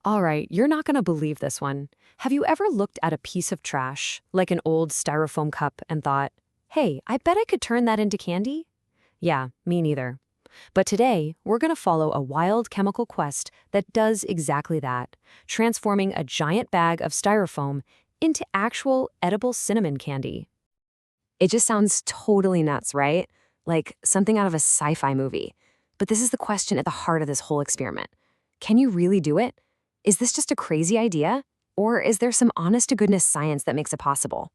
All right, you're not going to believe this one. Have you ever looked at a piece of trash, like an old styrofoam cup, and thought, hey, I bet I could turn that into candy? Yeah, me neither. But today, we're going to follow a wild chemical quest that does exactly that, transforming a giant bag of styrofoam into actual edible cinnamon candy. It just sounds totally nuts, right? Like something out of a sci-fi movie. But this is the question at the heart of this whole experiment. Can you really do it? Is this just a crazy idea? Or is there some honest-to-goodness science that makes it possible?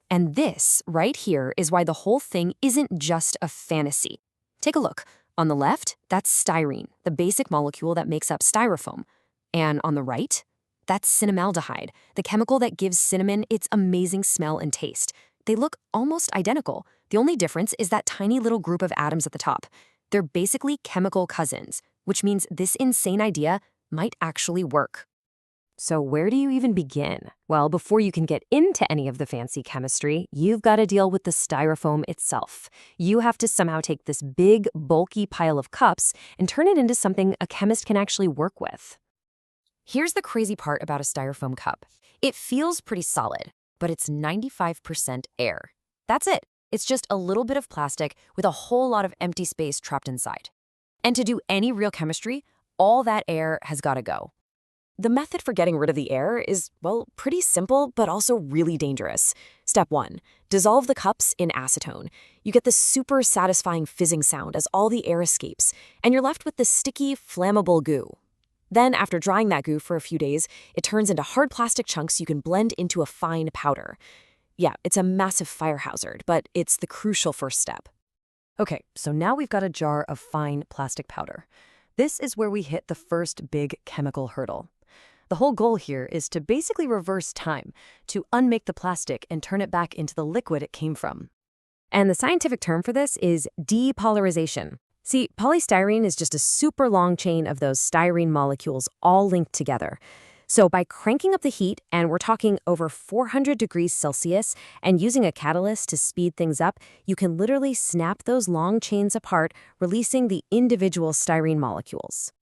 And this, right here, is why the whole thing isn't just a fantasy. Take a look. On the left, that's styrene, the basic molecule that makes up styrofoam. And on the right, that's cinnamaldehyde, the chemical that gives cinnamon its amazing smell and taste. They look almost identical. The only difference is that tiny little group of atoms at the top. They're basically chemical cousins, which means this insane idea might actually work. So where do you even begin? Well, before you can get into any of the fancy chemistry, you've got to deal with the styrofoam itself. You have to somehow take this big, bulky pile of cups and turn it into something a chemist can actually work with. Here's the crazy part about a styrofoam cup. It feels pretty solid, but it's 95% air. That's it. It's just a little bit of plastic with a whole lot of empty space trapped inside. And to do any real chemistry, all that air has got to go. The method for getting rid of the air is, well, pretty simple, but also really dangerous. Step 1. Dissolve the cups in acetone. You get this super satisfying fizzing sound as all the air escapes, and you're left with this sticky, flammable goo. Then, after drying that goo for a few days, it turns into hard plastic chunks you can blend into a fine powder. Yeah, it's a massive fire hazard, but it's the crucial first step. Okay, so now we've got a jar of fine plastic powder. This is where we hit the first big chemical hurdle. The whole goal here is to basically reverse time, to unmake the plastic and turn it back into the liquid it came from. And the scientific term for this is depolarization. See, polystyrene is just a super long chain of those styrene molecules all linked together. So by cranking up the heat, and we're talking over 400 degrees Celsius, and using a catalyst to speed things up, you can literally snap those long chains apart, releasing the individual styrene molecules.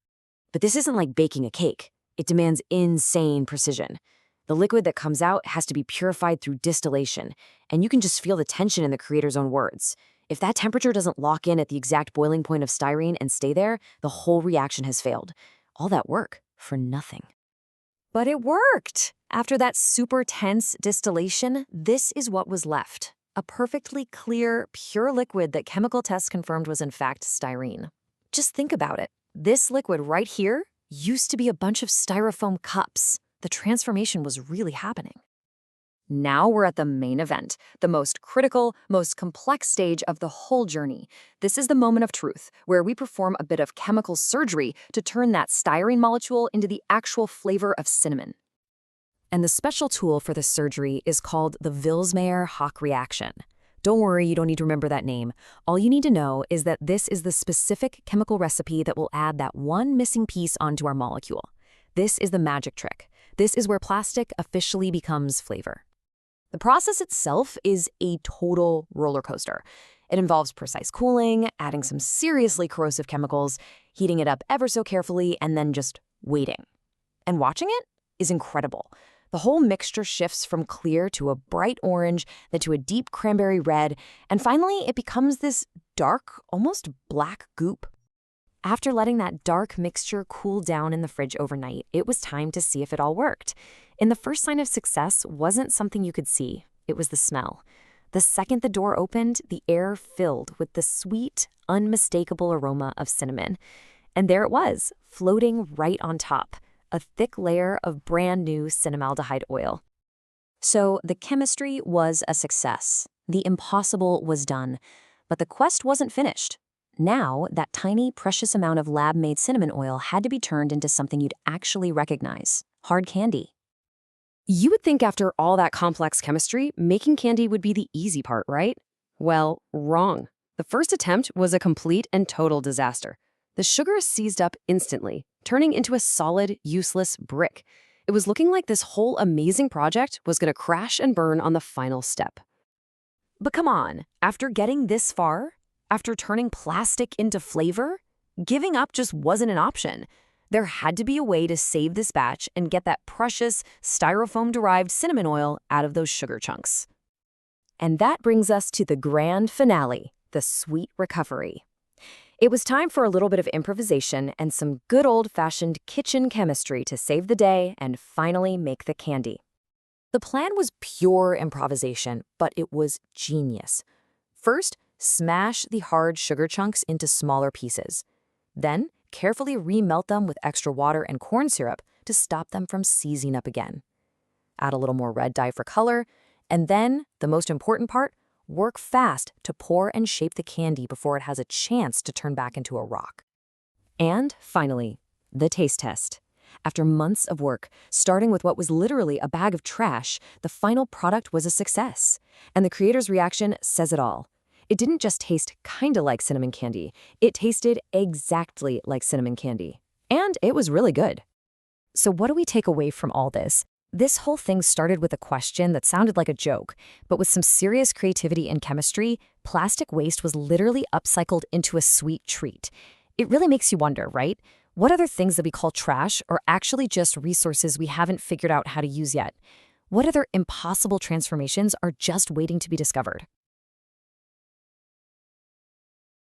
But this isn't like baking a cake. It demands insane precision. The liquid that comes out has to be purified through distillation, and you can just feel the tension in the creator's own words. If that temperature doesn't lock in at the exact boiling point of styrene and stay there, the whole reaction has failed. All that work for nothing. But it worked! After that super tense distillation, this is what was left. A perfectly clear, pure liquid that chemical tests confirmed was in fact styrene. Just think about it. This liquid right here used to be a bunch of styrofoam cups. The transformation was really happening. Now we're at the main event, the most critical, most complex stage of the whole journey. This is the moment of truth, where we perform a bit of chemical surgery to turn that styrene molecule into the actual flavor of cinnamon. And the special tool for this surgery is called the Vilsmeier-Hock reaction. Don't worry, you don't need to remember that name. All you need to know is that this is the specific chemical recipe that will add that one missing piece onto our molecule. This is the magic trick. This is where plastic officially becomes flavor. The process itself is a total roller coaster. It involves precise cooling, adding some seriously corrosive chemicals, heating it up ever so carefully, and then just waiting. And watching it is incredible. The whole mixture shifts from clear to a bright orange, then to a deep cranberry red, and finally it becomes this dark, almost black goop. After letting that dark mixture cool down in the fridge overnight, it was time to see if it all worked. And the first sign of success wasn't something you could see. It was the smell. The second the door opened, the air filled with the sweet, unmistakable aroma of cinnamon. And there it was, floating right on top, a thick layer of brand new cinnamaldehyde oil. So the chemistry was a success. The impossible was done. But the quest wasn't finished. Now, that tiny, precious amount of lab-made cinnamon oil had to be turned into something you'd actually recognize: hard candy. You would think after all that complex chemistry, making candy would be the easy part, right? Well, wrong. The first attempt was a complete and total disaster. The sugar seized up instantly, turning into a solid, useless brick. It was looking like this whole amazing project was going to crash and burn on the final step. But come on, after getting this far, after turning plastic into flavor, giving up just wasn't an option. There had to be a way to save this batch and get that precious styrofoam-derived cinnamon oil out of those sugar chunks. And that brings us to the grand finale, the sweet recovery. It was time for a little bit of improvisation and some good old-fashioned kitchen chemistry to save the day and finally make the candy. The plan was pure improvisation, but it was genius. First, smash the hard sugar chunks into smaller pieces. Then, carefully remelt them with extra water and corn syrup to stop them from seizing up again. Add a little more red dye for color, and then, the most important part, work fast to pour and shape the candy before it has a chance to turn back into a rock. And finally, the taste test. After months of work, starting with what was literally a bag of trash, the final product was a success. And the creator's reaction says it all. It didn't just taste kinda like cinnamon candy, it tasted exactly like cinnamon candy. And it was really good. So what do we take away from all this? This whole thing started with a question that sounded like a joke, but with some serious creativity and chemistry, plastic waste was literally upcycled into a sweet treat. It really makes you wonder, right? What other things that we call trash are actually just resources we haven't figured out how to use yet? What other impossible transformations are just waiting to be discovered?